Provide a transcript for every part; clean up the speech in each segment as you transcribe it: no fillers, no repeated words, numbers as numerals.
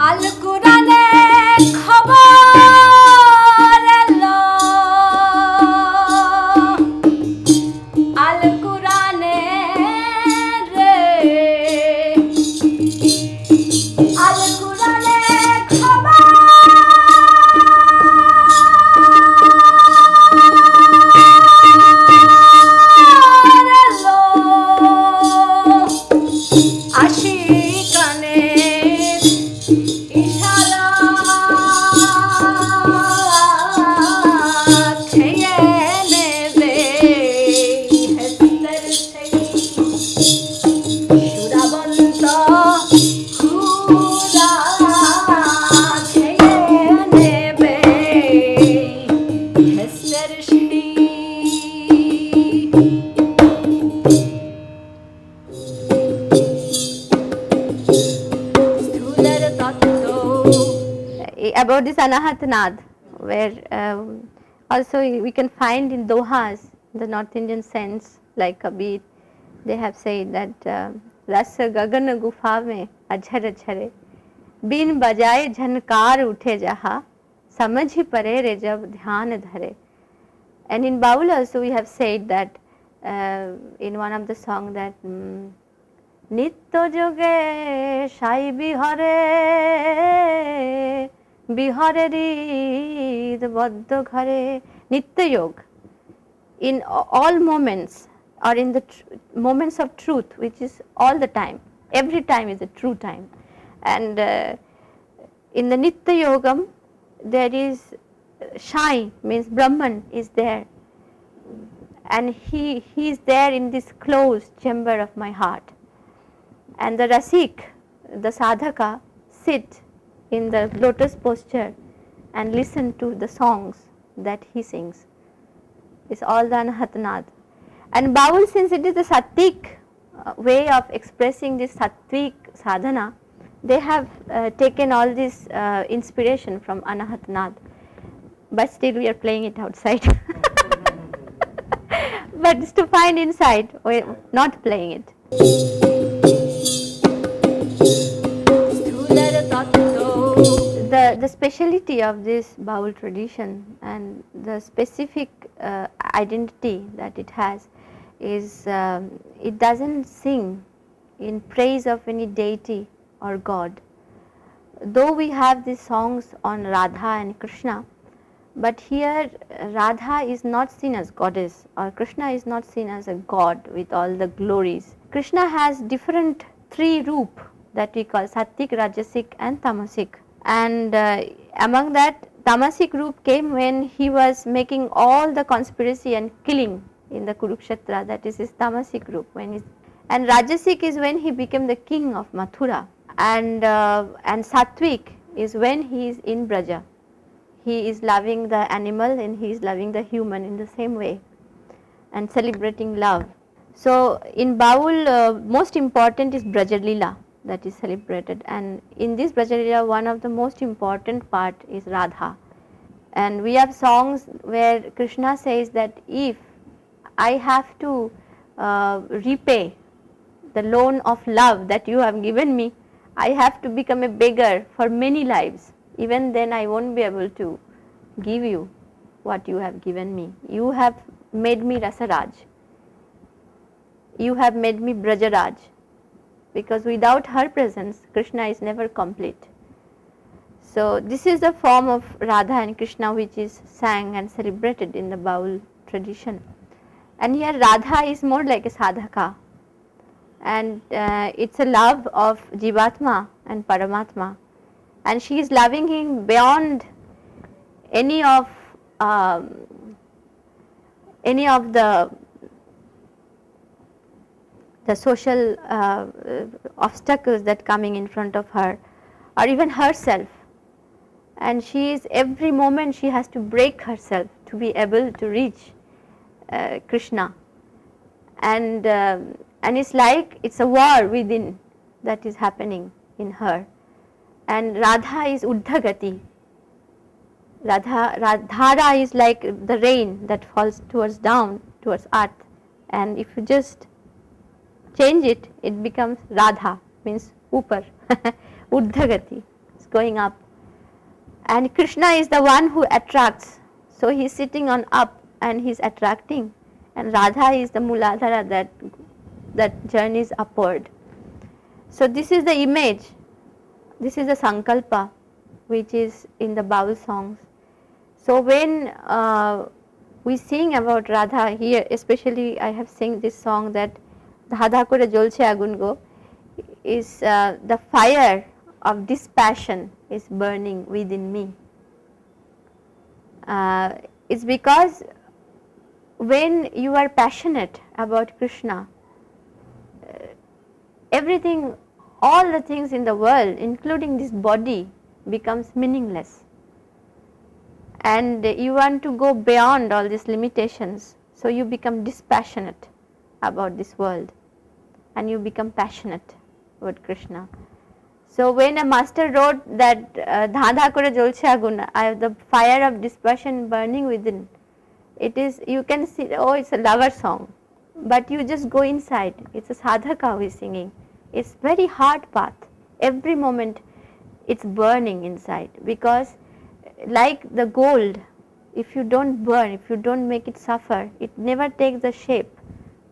আল কুরানে খবর এলো আল কুরানে রে আল কুরানে খবর এলো আশিকানে ইশারা খেয়ে নেবে হেসের সেই সুরাবন্ত খুরা খেয়ে নেবে হেসের সেই স্থূলের তত্ত্ব about this Anahat Nad, where also we can find in dohas, the North Indian sense, like Kabir, they have said that Ras Gagan Gufa mein ajhar ajhare bin bajaye jhankar uthe jaha samajh hi pare re jab dhyan dhare. And in Baul also we have said that in one of the song that Nitya joge shai bihare bihare rid baddha ghare. Nitya yoga in all moments, or in the moments of truth, which is all the time, every time is a true time. And in the Nitya Yogam there is Shai, means Brahman is there, and he is there in this closed chamber of my heart. And the Rasik, the Sadhaka, sit in the lotus posture and listen to the songs that he sings. It's all the Anahatnad. And Baul, since it is the Satvik way of expressing this Satvik sadhana, they have taken all this inspiration from Anahatnad. But still we are playing it outside. But it's to find inside, we're not playing it. স্থূলের তত্ত্ব The speciality of this Baul tradition and the specific identity that it has is it doesn't sing in praise of any deity or god. Though we have these songs on Radha and Krishna, but here Radha is not seen as goddess, or Krishna is not seen as a god with all the glories. Krishna has different three roop that we call Satvik, Rajasic and Tamasic. And among that, Tamasic roop came when he was making all the conspiracy and killing in the Kurukshetra, that is his Tamasic roop. And Rajasic is when he became the king of Mathura, and Satvik is when he is in Braja. He is loving the animal and he is loving the human in the same way and celebrating love. So in Baul, most important is Braja Lila that is celebrated, and in this Braja Lila one of the most important part is Radha. And we have songs where Krishna says that if I have to repay the loan of love that you have given me, I have to become a beggar for many lives. Even then I won't be able to give you what you have given me. You have made me Rasaraj. You have made me Brajaraj. Because without her presence, Krishna is never complete. So this is the form of Radha and Krishna which is sang and celebrated in the Baul tradition. And here Radha is more like a sadhaka, and it's a love of Jivatma and Paramatma, and she is loving him beyond any of the social obstacles that coming in front of her, or even herself. And she is, every moment she has to break herself to be able to reach Krishna. And it's like it's a war within that is happening in her. And Radha is Urdhagati. Radhara is like the rain that falls down towards earth, and if you just change it, it becomes Radha, means upar, Urdhagati. It's going up, and Krishna is the one who attracts. So he is sitting on up and he is attracting, and Radha is the Muladhara that journeys upward. So this is the image, this is the sankalpa which is in the Baul songs. So when we sing about Radha here, especially I have sing this song that Dhadha kore jolche agun go, is the fire of this passion is burning within me. It's because when you are passionate about Krishna, everything, all the things in the world, including this body, becomes meaningless. And you want to go beyond all these limitations, so you become dispassionate about this world and you become passionate about Krishna. So when a master wrote that Dhadha kore jolche agun, I have the fire of dispassion burning within, it is, you can see, oh, it's a lover song, but you just go inside, it's a sadhaka who is singing. It's very hard path, every moment it's burning inside, because like the gold, if you don't burn, if you don't make it suffer, it never takes the shape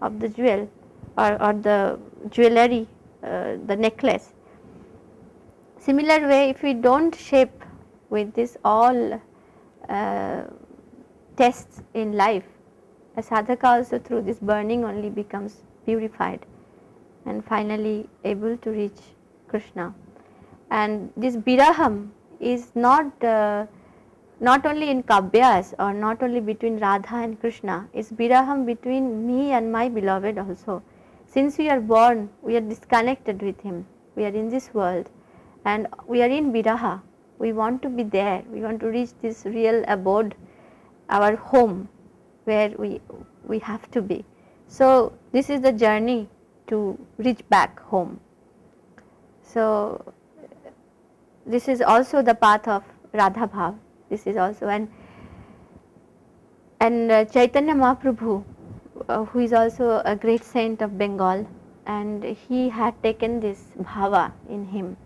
of the jewel or the jewelry, the necklace. Similar way, if we don't shape with this all tests in life, a sadhaka also through this burning only becomes purified and finally able to reach Krishna. And this biraham is not only in kavyas or not only between Radha and Krishna, it's biraham between me and my beloved also. Since we are born, we are disconnected with him, we are in this world and we are in viraha, we want to be there, we want to reach this real abode, our home where we have to be. So this is the journey to reach back home. So this is also the path of Radha Bhav. This is also, and Chaitanya Mahaprabhu, who is also a great saint of Bengal, and he had taken this bhava in him.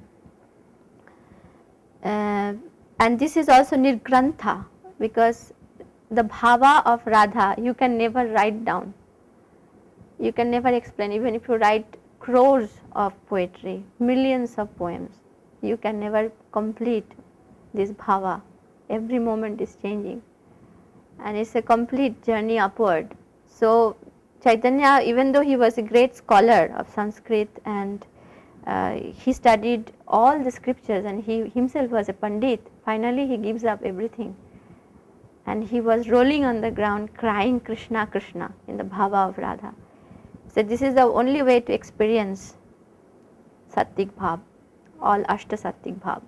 And this is also nirgrantha, because the bhava of Radha you can never write down, you can never explain. Even if you write crores of poetry, millions of poems, you can never complete this bhava. Every moment is changing and it's a complete journey upward. So Chaitanya, even though he was a great scholar of Sanskrit and he studied all the scriptures and he himself was a pandit, finally he gives up everything and he was rolling on the ground crying Krishna Krishna in the bhava of Radha. So this is the only way to experience Satvik Bhav, all Ashta Satvik Bhav.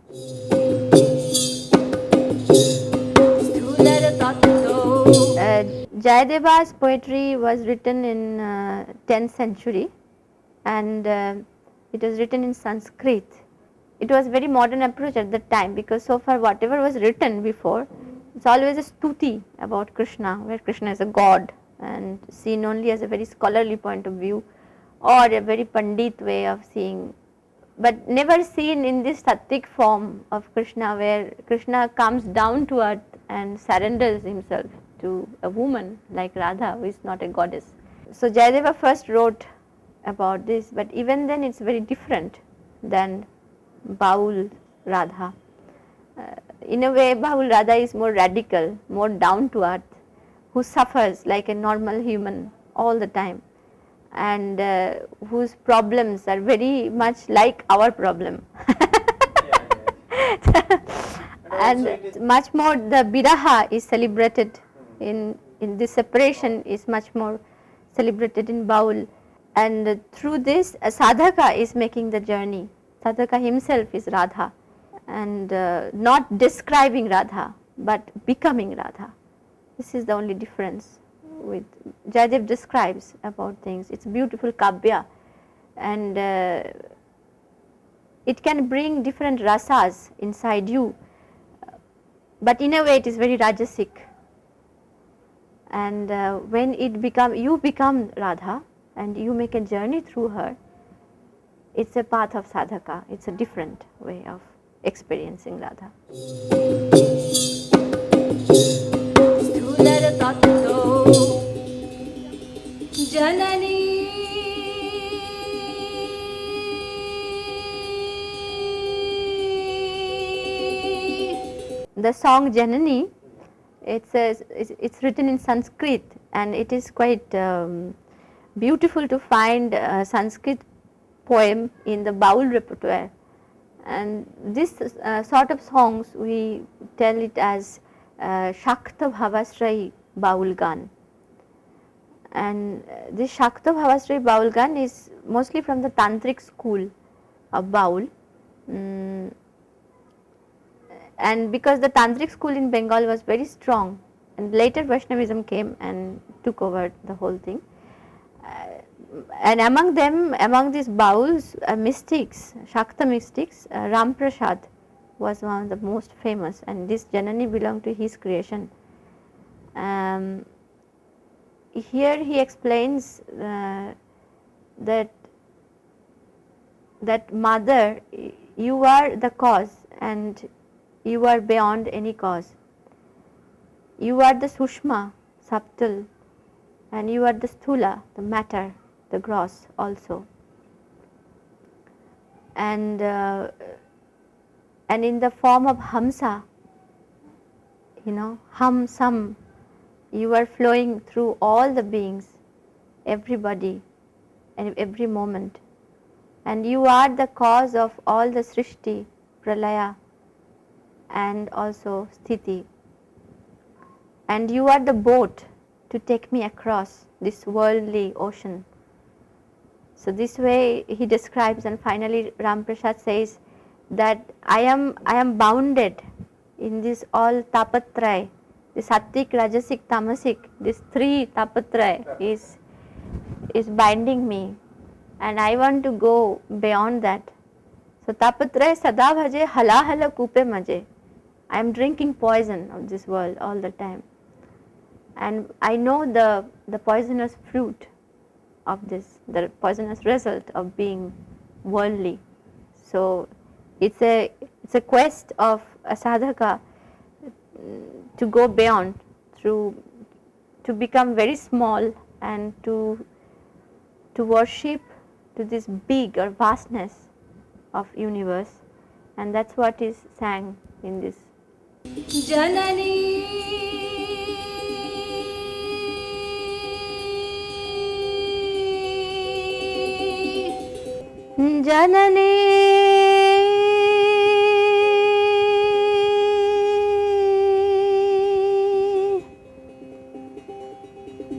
Jayadeva's poetry was written in 10th century and it was written in Sanskrit. It was very modern approach at that time, because so far whatever was written before, it's always a stuti about Krishna, where Krishna is a god and seen only as a very scholarly point of view or a very pandit way of seeing, but never seen in this sattvic form of Krishna, where Krishna comes down to earth and surrenders himself to a woman like Radha, who is not a goddess. So Jayadeva first wrote about this, but even then it's very different than Baul Radha. In a way, Baul Radha is more radical, more down to earth, who suffers like a normal human all the time, and whose problems are very much like our problem. And much more the biraha is celebrated in this separation, is much more celebrated in Baul, and through this a sadhaka is making the journey. Sadhaka himself is Radha and not describing Radha but becoming Radha. This is the only difference. With Jayadev describes about things, it's beautiful kavya and it can bring different rasas inside you, but in a way it is very rajasic, and when you become Radha and you make a journey through her, it's a path of sadhaka, it's a different way of experiencing Radha. स्थूलर तत्तो Janani The song Janini, it's written in Sanskrit, and it is quite beautiful to find a Sanskrit poem in the Baul repertoire. And this sort of songs we tell it as Shakta Bhavasrayi Baul gaan. And this Shakta Bhavasrayi Baul gaan is mostly from the Tantric school of Baul. And because the Tantric school in Bengal was very strong, and later Vaishnavism came and took over the whole thing. And among these Bauls, mystics, Shakta mystics, Ram Prasad was one of the most famous, and this Janani belonged to his creation. Here he explains that mother, you are the cause and you are beyond any cause. You are the Sushma, subtle, and you are the Sthula, the matter, the gross also. And in the form of Hamsa, Ham Sam, you are flowing through all the beings, everybody, and every moment. And you are the cause of all the Srishti, Pralaya, and also Sthiti. And you are the boat to take me across this worldly ocean. So this way he describes, and finally Ram Prasad says that I am bounded in this all tapatray, the Satvik, Rajasic, Tamasic, these three tapatray is binding me, and I want to go beyond that. So tapatray sada bhaje hala hala kupe maje. I am drinking poison of this world all the time, and I know the poisonous fruit of this, the poisonous result of being worldly. So it's a quest of a sadhaka to go beyond, to become very small and to worship to this big or vastness of universe, and that's what is sang in this. Janani Janani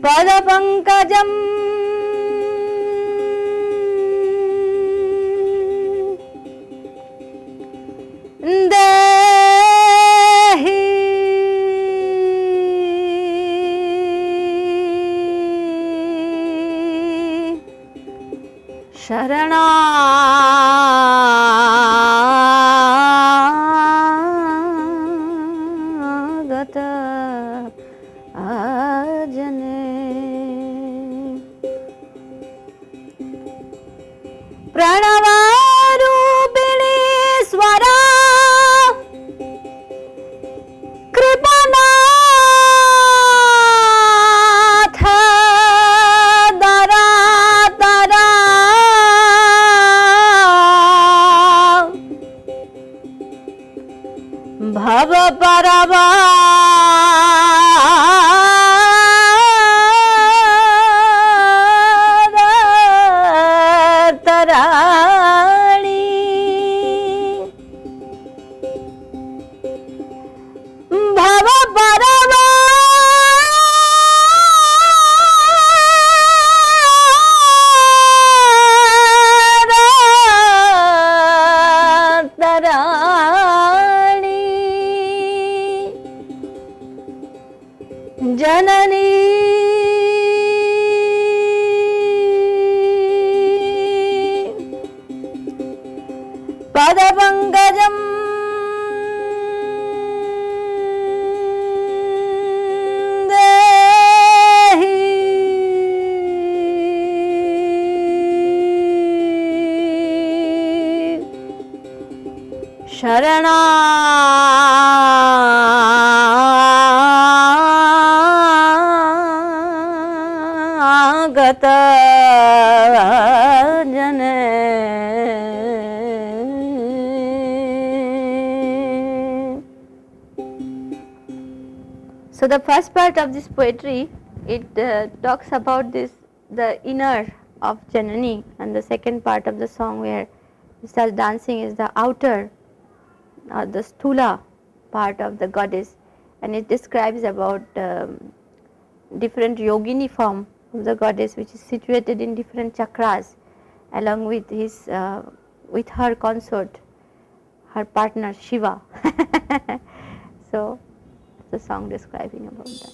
Pada Pankajam Sharanagata Ajane Pranavarupini Swara Kripanatha Daratara Bhava Parava Tarani Bhava Parava Tarani शरणागत जने. So the first part of this poetry, it talks about the inner of Janini, and the second part of the song where it starts dancing is the outer, the sthula part of the goddess, and it describes about different yogini form of the goddess, which is situated in different chakras, along with with her consort, her partner Shiva. So the song describing about that.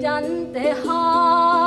जानते हैं